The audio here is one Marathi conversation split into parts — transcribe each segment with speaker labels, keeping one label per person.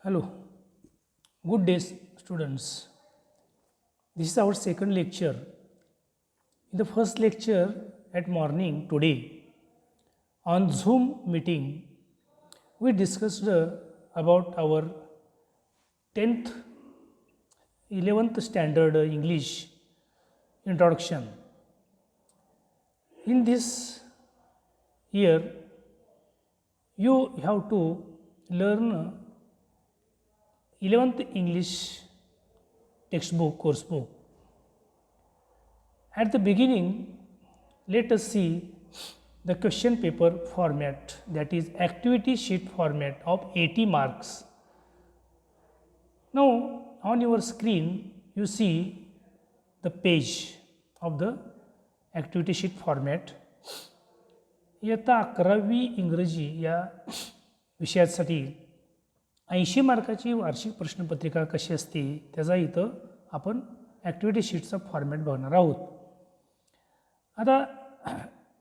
Speaker 1: Hello, good day, students. This is our second lecture. In the first lecture at morning today, on Zoom meeting, we discussed about our 10th, 11th standard English introduction. In this year, you have to learn 11th English textbook, course book. At the beginning, let us see the question paper format, that is activity sheet format of 80 marks. Now, on your screen, you see the page of the activity sheet format. इयत्ता 11वी इंग्रजी या विषयासाठी 80 मार्काची वार्षिक प्रश्नपत्रिका कशी असते त्याचा इथं आपण ॲक्टिव्हिटी शीटचा फॉर्मॅट बघणार आहोत. आता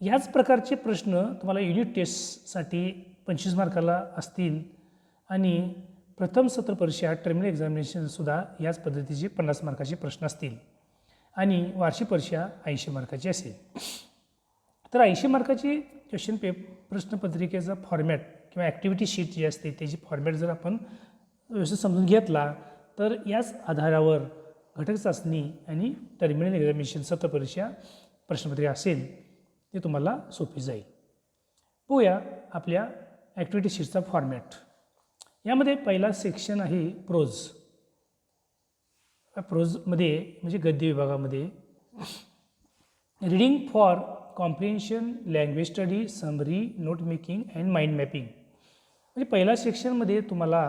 Speaker 1: याच प्रकारचे प्रश्न तुम्हाला युनिट टेस्टसाठी 25 मार्काला असतील आणि प्रथम सत्र परीक्षा टर्मिनल एक्झामिनेशनसुद्धा याच पद्धतीचे 50 मार्काचे प्रश्न असतील आणि वार्षिक परीक्षा 80 मार्काची असेल. तर 80 मार्काची क्वेश्चन प्रश्नपत्रिकेचा फॉर्मॅट किंवा ॲक्टिव्हिटी शीट जी असते त्याची फॉर्मॅट जर आपण व्यवस्थित समजून घेतला तर याच आधारावर घटक चाचणी आणि टर्मिनल एक्झामिनेशन सत्र परीक्षा प्रश्नपत्रिका असेल ते तुम्हाला सोपी जाईल. बघूया आपल्या ॲक्टिव्हिटी शीटचा फॉर्मॅट. यामध्ये पहिला सेक्शन आहे प्रोज. प्रोजमध्ये म्हणजे गद्य विभागामध्ये reading for comprehension, language study, summary, note making and mind mapping. म्हणजे पहिल्या सेक्शनमध्ये तुम्हाला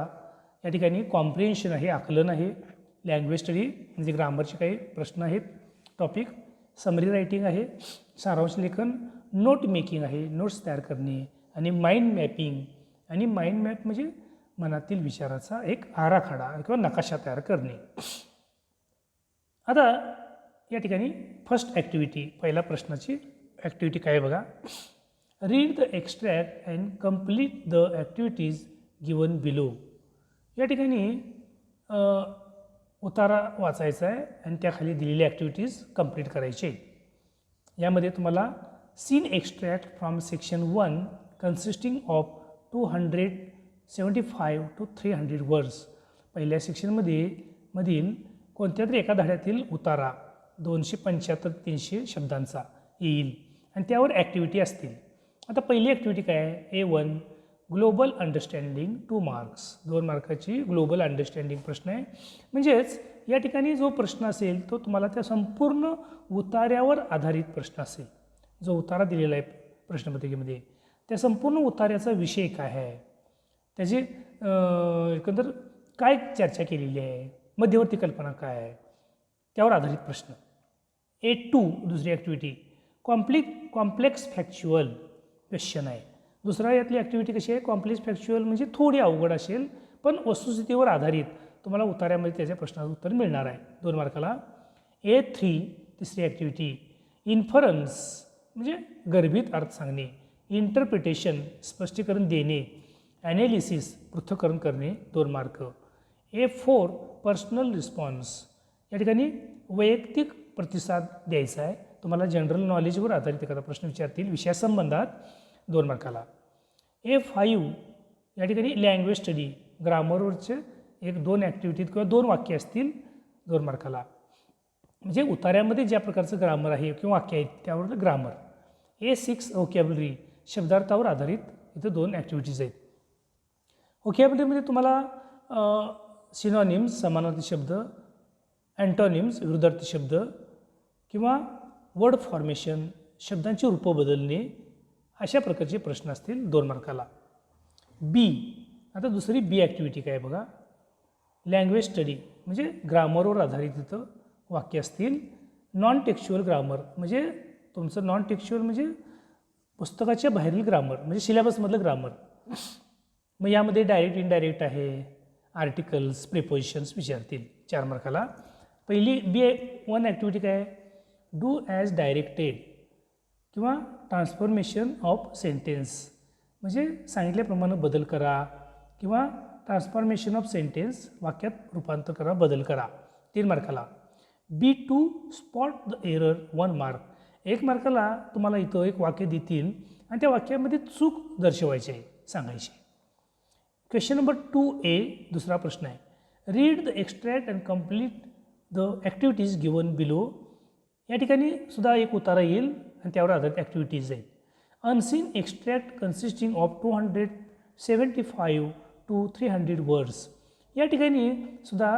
Speaker 1: या ठिकाणी कॉम्प्रिहेन्शन आहे, आकलन आहे, लँग्वेज स्टडी म्हणजे ग्रामरचे काही प्रश्न आहेत टॉपिक, समरी रायटिंग आहे, सारांश लेखन, नोट मेकिंग आहे, नोट्स तयार करणे आणि माइंड मॅपिंग. आणि माइंड मॅप म्हणजे मनातील विचाराचा एक आराखडा किंवा नकाशा तयार करणे. आता या ठिकाणी फर्स्ट ॲक्टिव्हिटी, पहिल्या प्रश्नाची ॲक्टिव्हिटी काय बघा. Read the extract and complete the activities given below. या ठिकाणी उतारा वाचायचा आहे आणि त्याखाली दिलेली ॲक्टिव्हिटीज कंप्लीट करायचे. यामध्ये तुम्हाला seen extract from section 1 consisting of 275 to 300 words. पहिल्या सेक्शनमधील कोणत्या तरी एका धड्यातील उतारा 275-300 शब्दांचा येईल आणि त्यावर ॲक्टिव्हिटी असतील. आता पहिली ॲक्टिव्हिटी काय आहे, A1 ग्लोबल अंडरस्टँडिंग 2 मार्क्स. 2 मार्काची ग्लोबल अंडरस्टँडिंग प्रश्न आहे. म्हणजेच या ठिकाणी जो प्रश्न असेल तो तुम्हाला त्या संपूर्ण उतार्यावर आधारित प्रश्न असेल. जो उतारा दिलेला आहे प्रश्नपत्रिकेमध्ये त्या संपूर्ण उतार्याचा विषय काय आहे, त्याची एकंदर काय चर्चा केलेली आहे, मध्यवर्ती कल्पना काय आहे, त्यावर आधारित प्रश्न. A2 दुसरी ॲक्टिव्हिटी कॉम्प्लेक्स फॅक्च्युअल क्वेश्चन आहे. दुसरा यातली ॲक्टिव्हिटी कशी आहे, कॉम्प्लेक्स फॅक्च्युअल म्हणजे थोडी अवघड असेल पण वस्तुस्थितीवर आधारित तुम्हाला उतार्यामध्ये त्याच्या प्रश्नाचं उत्तर मिळणार आहे 2 मार्काला. A3 तिसरी ॲक्टिव्हिटी इन्फरन्स म्हणजे गर्भित अर्थ सांगणे, इंटरप्रिटेशन स्पष्टीकरण देणे, ॲनालिसिस पृथक्करण करणे 2 मार्क. A4 personal response. या ठिकाणी वैयक्तिक प्रतिसाद द्यायचा आहे. तुम्हाला जनरल नॉलेजवर आधारित एखादा प्रश्न विचारतील विषयासंबंधात 2 मार्काला. A5 या ठिकाणी लँग्वेज स्टडी, ग्रामरवरचे 1-2 ॲक्टिव्हिटीत किंवा 2 वाक्य असतील 2 मार्काला. म्हणजे उतार्यामध्ये ज्या प्रकारचं ग्रामर आहे किंवा वाक्य आहेत त्यावर ग्रामर. A6 व्होकॅब्युलरी, शब्दार्थावर आधारित इथं 2 ॲक्टिव्हिटीज आहेत. व्होकॅब्युलरीमध्ये तुम्हाला सिनॉनिम्स समानार्थी शब्द, अँटॉनिम्स विरुद्धार्थी शब्द किंवा वर्ड फॉर्मेशन शब्दांची रूपं बदलणे अशा प्रकारचे प्रश्न असतील 2 मार्काला. B आता दुसरी B ॲक्टिव्हिटी काय बघा, लँग्वेज स्टडी म्हणजे ग्रामरवर आधारित इथं वाक्य असतील. नॉन टेक्स्च्युअल ग्रामर म्हणजे तुमचं नॉन टेक्स्च्युअल म्हणजे पुस्तकाच्या बाहेरील ग्रामर म्हणजे सिलेबसमधलं ग्रामर. मग यामध्ये डायरेक्ट इनडायरेक्ट आहे, आर्टिकल्स, प्रिपोजिशन्स विचारतील 4 मार्काला. पहिली B1 ॲक्टिव्हिटी काय, डू ॲज डायरेक्टेड किंवा ट्रान्सफॉर्मेशन ऑफ सेंटेन्स म्हणजे सांगितल्याप्रमाणे बदल करा किंवा ट्रान्सफॉर्मेशन ऑफ सेंटेन्स, वाक्यात रूपांतर करा, बदल करा, 3 मार्काला. B2 spot the error, 1 mark. 1 मार्काला तुम्हाला इथं एक वाक्य देतील आणि त्या वाक्यामध्ये चूक दर्शवायची आहे, सांगायची. क्वेश्चन नंबर 2A दुसरा प्रश्न आहे. Read the extract and complete the activities given below. या ठिकाणी सुद्धा एक उतारा येईल आणि त्यावर आधारित ॲक्टिव्हिटीज आहेत. Unseen extract consisting of 275 to 300 words. या ठिकाणी सुद्धा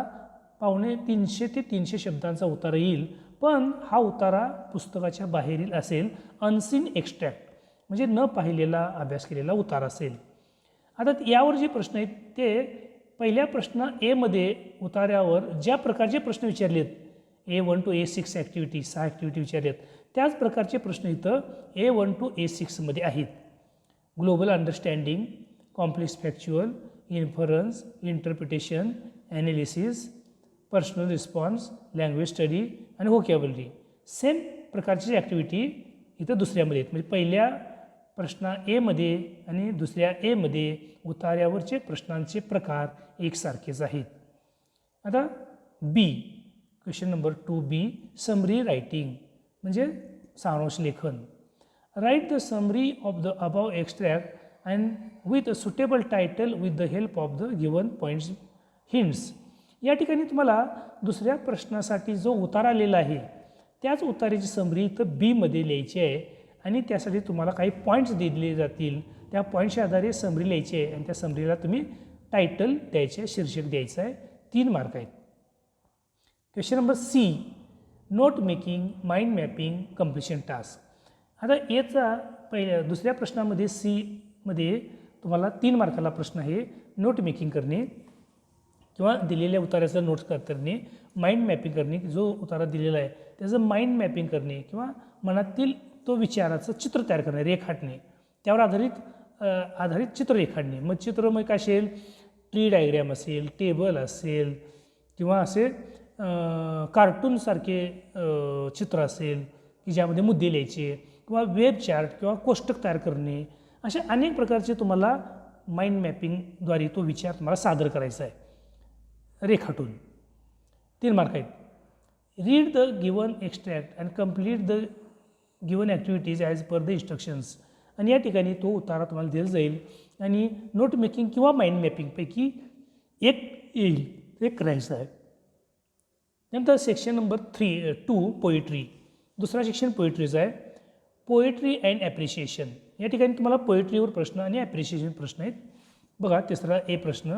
Speaker 1: 250 ते 300 शब्दांचा उतारा येईल, पण हा उतारा पुस्तकाच्या बाहेरील असेल. अनसीन एक्स्ट्रॅक्ट म्हणजे न पाहिलेला, अभ्यास केलेला उतारा असेल. आता यावर जे प्रश्न आहेत ते पहिल्या प्रश्न एमध्ये उतार्यावर ज्या प्रकारचे प्रश्न विचारलेत, A1 to A6 activity, 6 activity विचारलेत, त्याच प्रकारचे प्रश्न इथं A1 to A6 मध्ये आहेत. Global understanding, complex factual, inference, interpretation, analysis, personal response, language study आणि व्होकॅबलरी. सेम प्रकारची ॲक्टिव्हिटी इथं दुसऱ्यामध्ये आहेत. म्हणजे पहिल्या प्रश्न एमध्ये आणि दुसऱ्या एमध्ये उतार्यावरचे प्रश्नांचे प्रकार एकसारखेच आहेत. आता B, question number 2B, summary writing म्हणजे सारांश लेखन. Write the summary of the above extract and with a suitable title with the help of the given points hints. या ठिकाणी तुम्हाला दुसऱ्या प्रश्नासाठी जो उतार आलेला आहे त्याच उताराची समरी इथं Bमध्ये लिहायची आहे आणि त्यासाठी तुम्हाला काही पॉईंट्स दिले जातील. त्या पॉईंट्सच्या आधारे समरी लिहायची आहे आणि त्या समरीला तुम्ही टायटल द्यायचे, शीर्षक द्यायचं आहे. 3 मार्क आहेत. Question number C, note making, mind mapping, completion task. आता याचा दुसऱ्या प्रश्नामध्ये Cमध्ये तुम्हाला 3 मार्काला प्रश्न आहे. नोट मेकिंग करणे किंवा दिलेल्या उताराचा नोट्स करणे, माइंड मॅपिंग करणे, जो उतारा दिलेला आहे त्याचं माइंड मॅपिंग करणे किंवा मनातील तो विचाराचं चित्र तयार करणे, रेखाटणे, त्यावर आधारित चित्र रेखाटणे. मग चित्र मग काय असेल, ट्री डायग्रॅम असेल, टेबल असेल किंवा असे कार्टूनसारखे चित्र असेल की ज्यामध्ये मुद्दे लिहायचे किंवा वेब चार्ट किंवा कोष्टक तयार करणे, अशा अनेक प्रकारचे तुम्हाला माइंड मॅपिंगद्वारे तो विचार तुम्हाला सादर करायचा आहे रेखाटून. 3 मार्क आहेत. Read the given extract and complete the given activities as per the instructions. आणि या ठिकाणी तो उतारा तुम्हाला दिला जाईल आणि नोट मेकिंग किंवा माइंड मॅपिंगपैकी एक येईल, एक करायचं आहे. नंतर सेक्शन नंबर 2 पोएट्री. दुसरा सेक्शन पोएट्रीचा आहे. Poetry and appreciation. या ठिकाणी तुम्हाला पोएट्रीवर प्रश्न आणि ॲप्रिशिएशन प्रश्न आहेत. बघा तिसरा ए प्रश्न.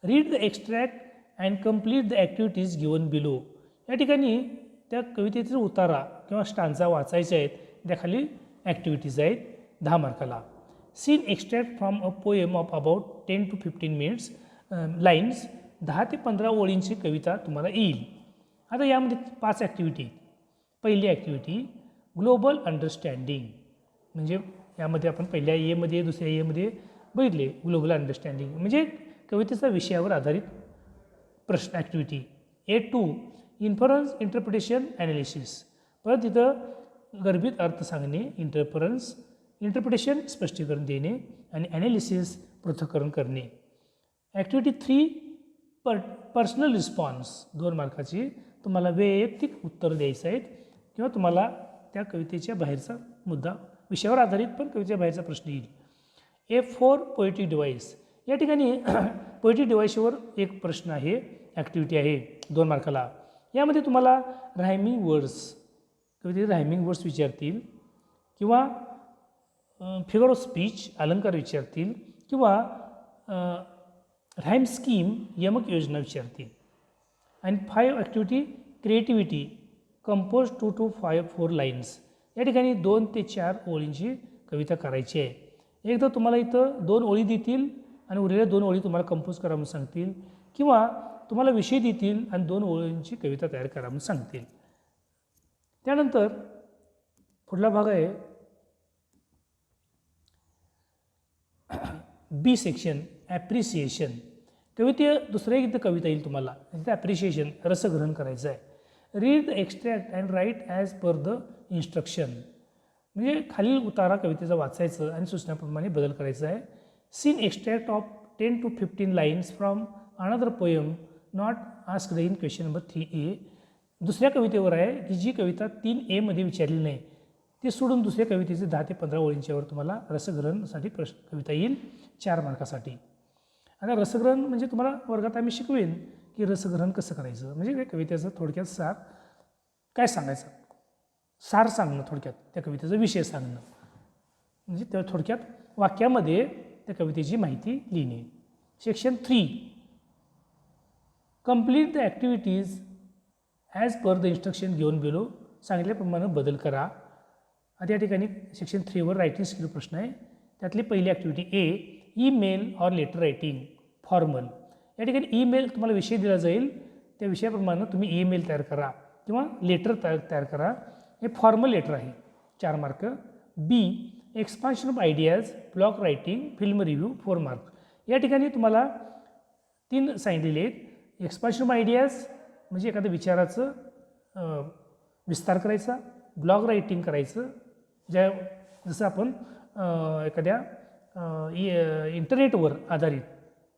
Speaker 1: Read the extract and complete the activities given below. या ठिकाणी त्या कवितेचा उतारा किंवा स्टांजा वाचायचे आहेत, त्याखाली ॲक्टिव्हिटीज आहेत 10 मार्काला. Seen extract from a poem of about 10 to 15 minutes lines. 10 ते 15 ओळींची कविता तुम्हाला येईल. आता यामध्ये 5 ॲक्टिव्हिटी. पहिली ॲक्टिव्हिटी ग्लोबल अंडरस्टँडिंग, म्हणजे यामध्ये आपण पहिल्या एमध्ये दुसऱ्या एमध्ये बघितले. ग्लोबल अंडरस्टँडिंग म्हणजे कवितेचा विषयावर आधारित प्रश्न activity. A2 inference, interpretation, analysis. परत तिथं गर्भित अर्थ सांगणे, इंटरप्रिटेशन स्पष्टीकरण देणे आणि ॲनालिसिस पृथक्करण करणे. Activity 3 personal response, 2 मार्काची. तुम्हाला वैयक्तिक उत्तर द्यायचं आहे किंवा तुम्हाला त्या कवितेच्या बाहेरचा मुद्दा, विषयावर आधारित पण कवितेच्या बाहेरचा प्रश्न येईल. A4 poetic device. या ठिकाणी पोएटिक डिवाईसवर एक प्रश्न आहे, ॲक्टिव्हिटी आहे 2 मार्काला. यामध्ये तुम्हाला रायमिंग वर्ड्स, कवितेचे रायमिंग वर्ड्स विचारतील किंवा फिगर ऑफ स्पीच, अलंकार विचारतील किंवा राईम स्कीम, यमक योजना विचारतील. आणि 5 activity creativity, compose 2 to 4 lines. या ठिकाणी 2 ते 4 ओळींची कविता करायची आहे. एकदा तुम्हाला इथं 2 ओळी देतील आणि उरलेल्या 2 ओळी तुम्हाला कंपोज करा म्हणून सांगतील किंवा तुम्हाला विषय देतील आणि 2 ओळींची कविता तयार करा म्हणून सांगतील. त्यानंतर पुढला भाग आहे B सेक्शन, ॲप्रिसिएशन. कविते दुसऱ्या इथं कविता येईल तुम्हाला, तिथं ॲप्रिसिएशन, रसग्रहण करायचं आहे. Read the extract and write as per the instruction. म्हणजे खालील उतारा कवितेचा वाचायचं आणि सूचनाप्रमाणे बदल करायचा आहे. Seen extract of 10 to 15 lines from another poem not asked in question number 3A. दुसऱ्या कवितेवर आहे की जी कविता 3A मध्ये विचारली नाही, ते सोडून दुसऱ्या कवितेचे 10 ते 15 ओळींच्यावर तुम्हाला रसग्रहणसाठी कविता येईल 4 मार्कासाठी. आता रसग्रहण म्हणजे तुम्हाला वर्गात आम्ही शिकवेन की रसग्रहण कसं करायचं, म्हणजे त्या कवितेचं थोडक्यात सार काय सांगायचं, सार सांगणं, थोडक्यात त्या कवितेचा विषय सांगणं, म्हणजे त्या थोडक्यात वाक्यामध्ये त्या कवितेची माहिती लिहिणे. Section 3, complete the activities as per the instruction given below. सांगितल्याप्रमाणे बदल करा. आता या ठिकाणी सेक्शन 3वर रायटिंग स्किल प्रश्न आहे. त्यातली पहिली activity A, email or letter writing formal. या ठिकाणी ईमेल तुम्हाला विषय दिला जाईल, त्या विषयाप्रमाणे तुम्ही ईमेल तयार करा किंवा लेटर तयार करा. हे फॉर्मल लेटर आहे, 4 mark. B, expansion of ideas, blog writing, film review, 4 mark. या ठिकाणी तुम्हाला 3 सांगितलेले आहेत. एक्सपान्शन ऑफ आयडियाज म्हणजे एखाद्या विचाराचं विस्तार करायचा, ब्लॉग रायटिंग करायचं, जसं आपण एखाद्या इंटरनेटवर आधारित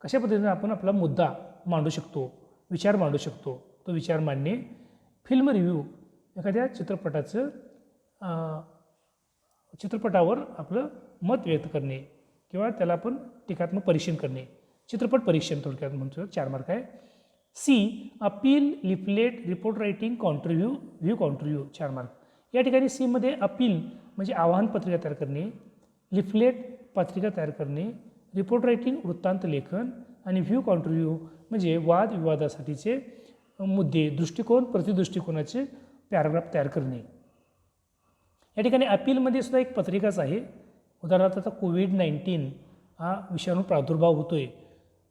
Speaker 1: कशा पद्धतीने आपण आपला मुद्दा मांडू शकतो, विचार मांडू शकतो, तो विचार मांडणे. फिल्म रिव्ह्यू, एखाद्या चित्रपटावर आपलं मत व्यक्त करणे किंवा त्याला आपण टीकात्मक परीक्षण करणे, चित्रपट परीक्षण थोडक्यात म्हणतो, 4 मार्क आहे. C, appeal, leaflet, report writing, counterview, view counterview, 4 mark. या ठिकाणी सीमध्ये अपील म्हणजे आवाहन पत्रिका तयार करणे, लिफलेट पत्रिका तयार करणे, रिपोर्ट रायटिंग वृत्तांत लेखन आणि व्ह्यू काउंटरव्ह्यू म्हणजे वाद विवादासाठीचे मुद्दे, दृष्टिकोन, प्रतिदृष्टिकोनाचे पॅराग्राफ तयार करणे. या ठिकाणी अपीलमध्ये सुद्धा एक पत्रिकाच आहे. उदाहरणार्थ आता कोविड-19 हा विषाणू प्रादुर्भाव होतो आहे,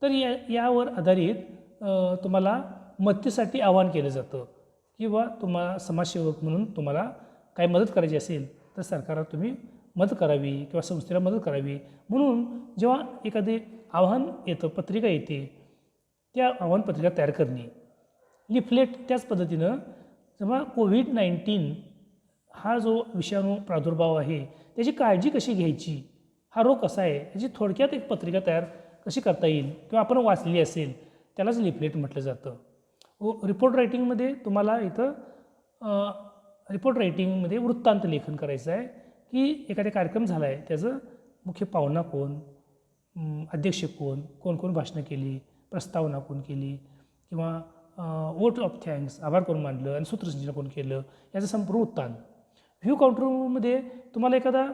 Speaker 1: तर यावर आधारित तुम्हाला मदतीसाठी आवाहन केलं जातं किंवा तुम्हाला समाजसेवक म्हणून तुम्हाला काही मदत करायची असेल तर सरकारला तुम्ही मदत करावी किंवा संस्थेला मदत करावी म्हणून जेव्हा एखादे आव्हान येतं, पत्रिका येते, त्या आव्हान पत्रिका तयार करणे. लिफलेट त्याच पद्धतीनं जेव्हा कोविड-19 हा जो विषाणू प्रादुर्भाव आहे त्याची काळजी कशी घ्यायची, हा रोग कसा आहे, याची थोडक्यात एक पत्रिका तयार कशी करता येईल किंवा आपण वाचली असेल त्यालाच लिफलेट म्हटलं जातं. रिपोर्ट रायटिंगमध्ये तुम्हाला इथं रिपोर्ट रायटिंगमध्ये वृत्तांत लेखन करायचं आहे की एखादा कार्यक्रम झाला आहे त्याचं मुख्य पाहुणा कोण, अध्यक्ष कोण, कोण भाषणं केली, प्रस्तावना कोण केली किंवा वोट ऑफ थँक्स, आभार कोण मानलं आणि सूत्रसंचलन कोण केलं, याचं संपूर्ण वृत्तांत. व्ह्यू काउंटरमध्ये तुम्हाला एखादा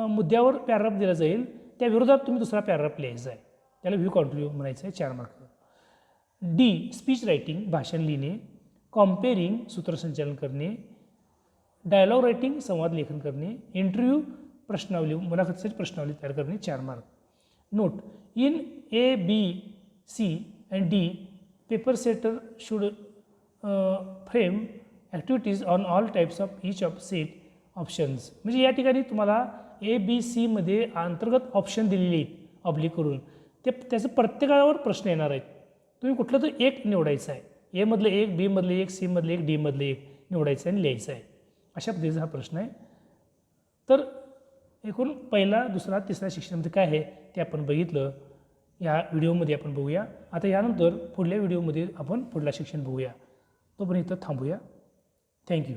Speaker 1: मुद्द्यावर पॅराग्राफ दिला जाईल, त्या विरोधात तुम्ही दुसरा पॅराग्राफ लिहायचा आहे, त्याला व्ह्यू काउंटरव्ह्यू म्हणायचं आहे, 4 मार्क. डी, स्पीच रायटिंग, भाषण लिहिणे, कॉम्पेरिंग, सूत्रसंचालन करणे, डायलॉग रायटिंग, संवाद लेखन करणे, इंटरव्ह्यू, प्रश्नावली, मुलाखतीसाठी प्रश्नावली तयार करणे, 4 mark. Note, in A, B, C and D paper setter should frame activities on all types of each of set options. म्हणजे या ठिकाणी तुम्हाला ए, बी, सीमध्ये अंतर्गत ऑप्शन दिलेले आहेत ऑब्लिक करून, त्याचं प्रत्येकावर प्रश्न येणार आहेत. तुम्ही कुठलं तर एक निवडायचं आहे, एमधलं एक, बीमधलं एक, सीमधलं एक, डीमधलं एक निवडायचं आहे आणि लिहायचं आहे. अशा पद्धतीचा हा प्रश्न आहे. तर एकूण पहिला, दुसरा, तिसऱ्या सेक्शनमध्ये काय आहे ते आपण बघितलं, या व्हिडिओमध्ये आपण बघूया. आता यानंतर पुढल्या व्हिडिओमध्ये आपण पुढला सेक्शन बघूया. तोपर्यंत इथं थांबूया. थँक्यू.